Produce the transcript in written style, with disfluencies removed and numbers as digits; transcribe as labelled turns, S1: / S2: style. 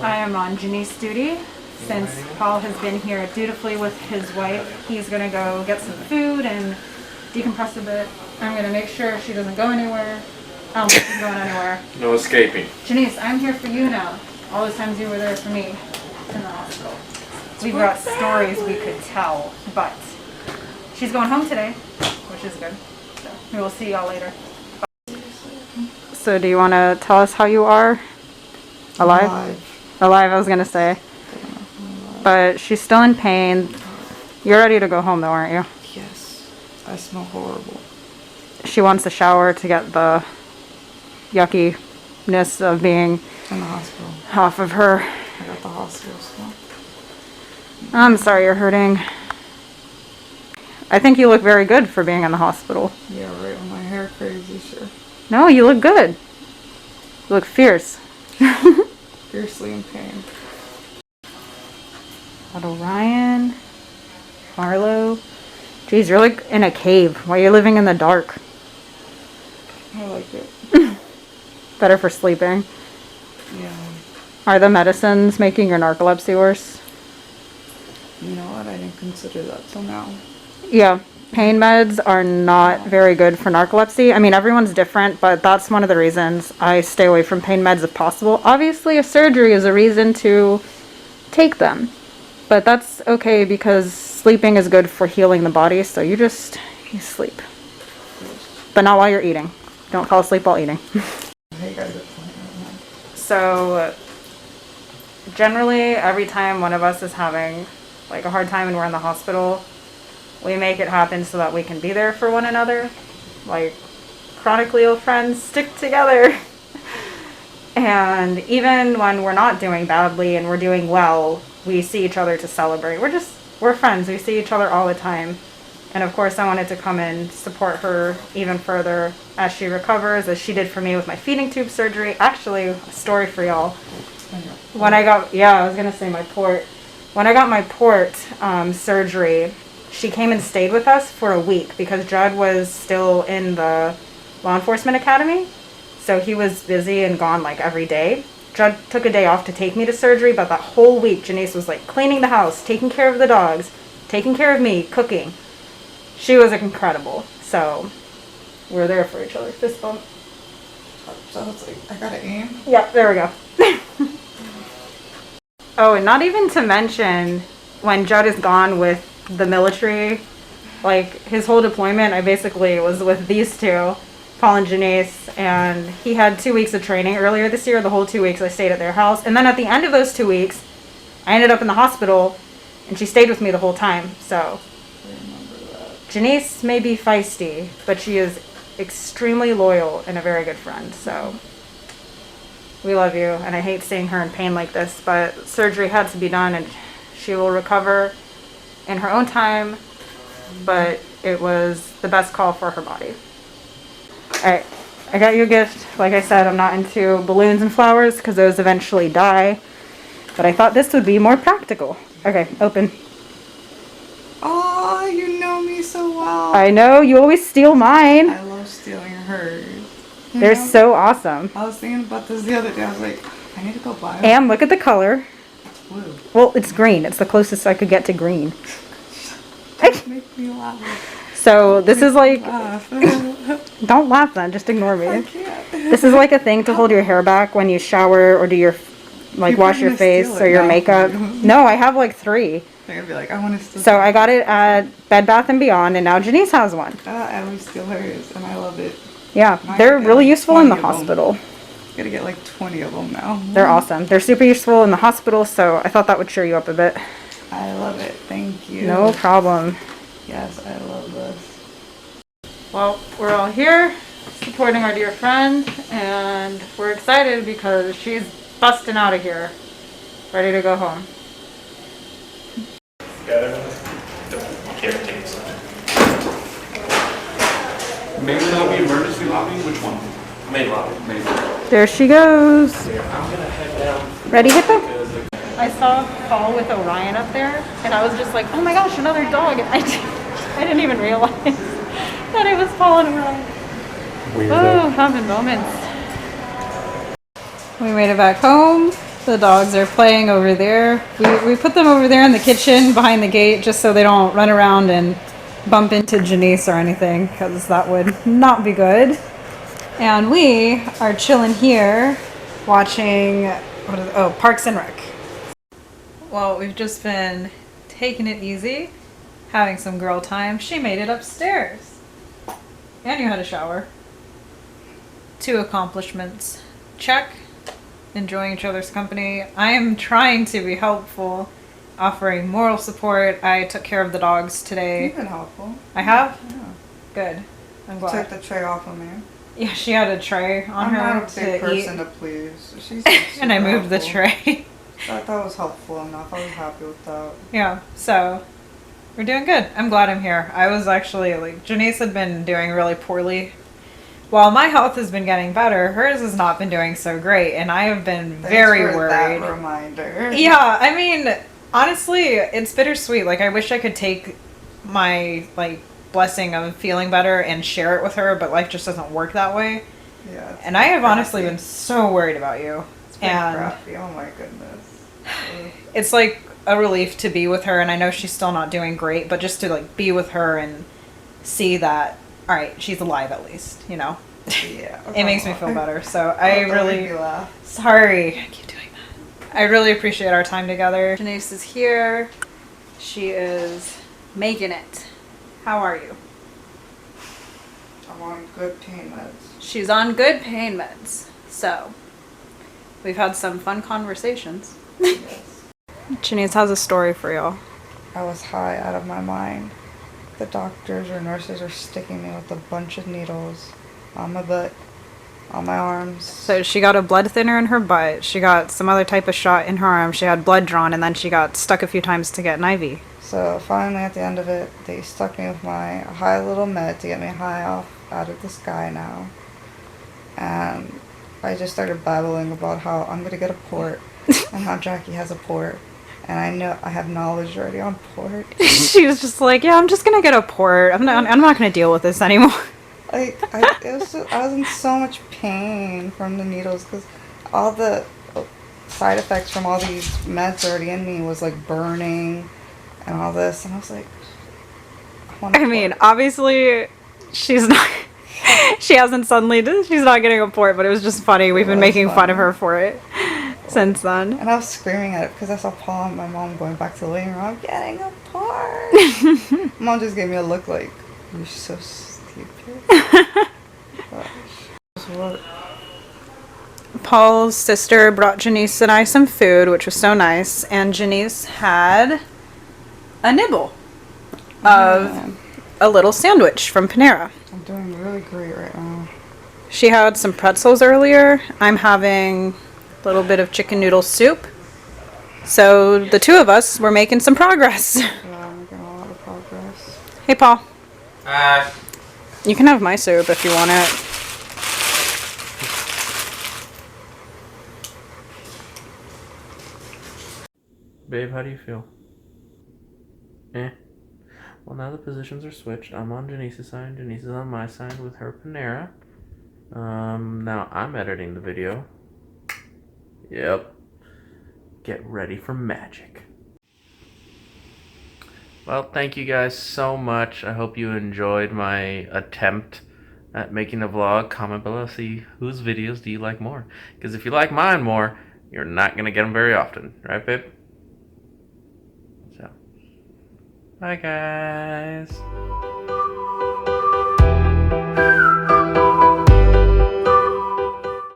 S1: I am on Janiece duty. Since Paul has been here dutifully with his wife, he's gonna go get some food and decompress a bit. I'm gonna make sure she doesn't go anywhere. I don't think she's going anywhere.
S2: No escaping.
S1: Janiece, I'm here for you now. All those times you were there for me in the hospital. We've got stories we could tell, but she's going home today, which is good. So we will see y'all later. So do you want to tell us how you are? Alive? Alive, I was going to say. But she's still in pain. You're ready to go home though, aren't you?
S3: Yes. I smell horrible.
S1: She wants a shower to get the yuckiness of being
S3: in the hospital
S1: off of her.
S3: I got the hospital still.
S1: I'm sorry you're hurting. I think you look very good for being in the hospital.
S3: Yeah, right. With my hair crazy, sure.
S1: No, you look good. You look fierce.
S3: Fiercely in pain.
S1: Got Orion, Marlo. Jeez, you're like in a cave. Why are you living in the dark?
S3: I like it.
S1: Better for sleeping.
S3: Yeah.
S1: Are the medicines making your narcolepsy worse?
S3: You know what? I didn't consider that till now.
S1: Yeah. Pain meds are not very good for narcolepsy. I mean, everyone's different, but that's one of the reasons I stay away from pain meds if possible. Obviously, a surgery is a reason to take them. But that's okay because sleeping is good for healing the body, so you sleep. But not while you're eating. Don't fall asleep while eating. So, generally, every time one of us is having like a hard time and we're in the hospital, we make it happen so that we can be there for one another. Like, chronically ill friends stick together. And even when we're not doing badly and we're doing well, we see each other to celebrate. We're friends. We see each other all the time. And of course, I wanted to come and support her even further as she recovers, as she did for me with my feeding tube surgery. Actually, a story for y'all. When I got, I was going to say my port. When I got my port surgery, she came and stayed with us for a week because Judd was still in the law enforcement academy. So he was busy and gone like every day. Judd took a day off to take me to surgery, but that whole week, Janiece was like cleaning the house, taking care of the dogs, taking care of me, cooking. She was incredible. So we're there for each other. Fist bump.
S3: So it's like, I gotta aim?
S1: Yep, there we go. Oh, and not even to mention when Judd is gone with the military, like his whole deployment, I basically was with these two, Paul and Janiece, and he had 2 weeks of training earlier this year. The whole 2 weeks I stayed at their house. And then at the end of those 2 weeks, I ended up in the hospital and she stayed with me the whole time. So Janiece may be feisty, but she is extremely loyal and a very good friend. So we love you, and I hate seeing her in pain like this, but surgery had to be done and she will recover in her own time, but it was the best call for her body. Alright, I got you a gift. Like I said, I'm not into balloons and flowers because those eventually die, but I thought this would be more practical. Okay, open.
S3: Oh, you know me so well.
S1: I know, you always steal mine.
S3: I love stealing hers.
S1: They're so awesome.
S3: I was thinking about this the other day. I was like, I need to go buy them.
S1: And look at the color.
S3: It's blue.
S1: Well, it's green. It's the closest I could get to green.
S3: Make me laugh.
S1: So this is like,
S3: Laugh.
S1: don't laugh then, just ignore me.
S3: I can't.
S1: This is like a thing to hold your hair back when you shower or do your, like
S3: You're
S1: wash your
S3: gonna
S1: face
S3: steal
S1: or
S3: it
S1: your
S3: now.
S1: makeup. No, I have like 3.
S3: They're gonna be like, I want to steal.
S1: So I got it at Bed Bath & Beyond, and now Janiece has one.
S3: I always steal hers, and I love it.
S1: Yeah,
S3: Mine
S1: they're
S3: get
S1: really
S3: like
S1: useful in the
S3: 20 of them.
S1: hospital.
S3: Gotta get like 20 of them now.
S1: They're awesome. They're super useful in the hospital, so I thought that would cheer you up a bit.
S3: I love it. Thank you.
S1: No problem.
S3: Yes, I love this.
S1: Well, we're all here supporting our dear friend, and we're excited because she's busting out of here, ready to go home.
S2: Maybe that'll be emergency lobby. Which one? Main lobby. Main lobby.
S1: There she goes.
S2: I'm gonna head down.
S1: Ready, Hippo? I saw Paul with Orion up there, and I was just like, oh my gosh, another dog. And I didn't even realize that it was Paul and Orion. Oh, having moments. We made it back home. The dogs are playing over there. We put them over there in the kitchen behind the gate just so they don't run around and bump into Janiece or anything, because that would not be good. And we are chilling here watching Parks and Rec. Well, we've just been taking it easy, having some girl time. She made it upstairs. And you had a shower. 2 accomplishments. Check. Enjoying each other's company. I am trying to be helpful, offering moral support. I took care of the dogs today.
S3: You've been helpful.
S1: I have?
S3: Yeah.
S1: Good. I'm glad.
S3: Took the tray off of me.
S1: Yeah, she had a tray on her
S3: I'm not a big
S1: to
S3: person
S1: eat.
S3: to please. She's
S1: And I moved the
S3: helpful.
S1: tray.
S3: That was helpful enough. I was happy with that.
S1: Yeah, so we're doing good. I'm glad I'm here. I was actually, like, Janiece had been doing really poorly. While my health has been getting better, hers has not been doing so great, and I have been very
S3: Thanks for
S1: worried.
S3: that reminder.
S1: Yeah, I mean, honestly, it's bittersweet. Like, I wish I could take my, like, blessing of feeling better and share it with her, but life just doesn't work that way.
S3: Yeah. it's
S1: And I have
S3: crappy.
S1: honestly been so worried about you.
S3: It's been
S1: And
S3: crappy. Oh my goodness.
S1: it's like a relief to be with her, and I know she's still not doing great, but just to like be with her and see that, all right, she's alive at least, you know.
S3: Yeah.
S1: It makes me feel better. So I
S3: Don't
S1: really
S3: make me laugh.
S1: sorry. I keep doing that. I really appreciate our time together. Janiece is here. She is making it. How are you?
S3: I'm on good pain meds.
S1: She's on good pain meds. So we've had some fun conversations.
S3: Yes.
S1: Janiece has a story for y'all.
S3: I was high out of my mind. The doctors or nurses are sticking me with a bunch of needles on my butt, on my arms.
S1: So she got a blood thinner in her butt. She got some other type of shot in her arm. She had blood drawn, and then she got stuck a few times to get an IV.
S3: So finally at the end of it, they stuck me with my high little med to get me high off out of the sky now. And I just started babbling about how I'm going to get a port and how Jaquie has a port. And I know I have knowledge already on port.
S1: She was just like, yeah, I'm just going to get a port. I'm not going to deal with this anymore.
S3: Like, I was in so much pain from the needles because all the side effects from all these meds already in me was like burning and all this. And I was like,
S1: I mean, obviously, she's not... She hasn't suddenly... She's not getting a port, but it was just funny. We've been making fun of her for it since then.
S3: And I was screaming at it because I saw Paul and my mom going back to the living room. I'm getting a port. Mom just gave me a look like, you're so stupid. What?
S1: Paul's sister brought Janiece and I some food, which was so nice. And Janiece had a nibble of a little sandwich from PANERA.
S3: I'm doing really great right now.
S1: She had some pretzels earlier. I'm having a little bit of chicken noodle soup. So the two of us were making some progress.
S3: Yeah, I'm making a lot of progress.
S1: Hey, Paul. You can have my soup if you want it.
S2: Babe, how do you feel? Eh. Well, now the positions are switched. I'm on Janiece's side. Janiece is on my side with her PANERA. Now I'm editing the video. Yep. Get ready for magic. Well, thank you guys so much. I hope you enjoyed my attempt at making a vlog. Comment below, see whose videos do you like more. Because if you like mine more, you're not going to get them very often. Right, babe? So, bye guys.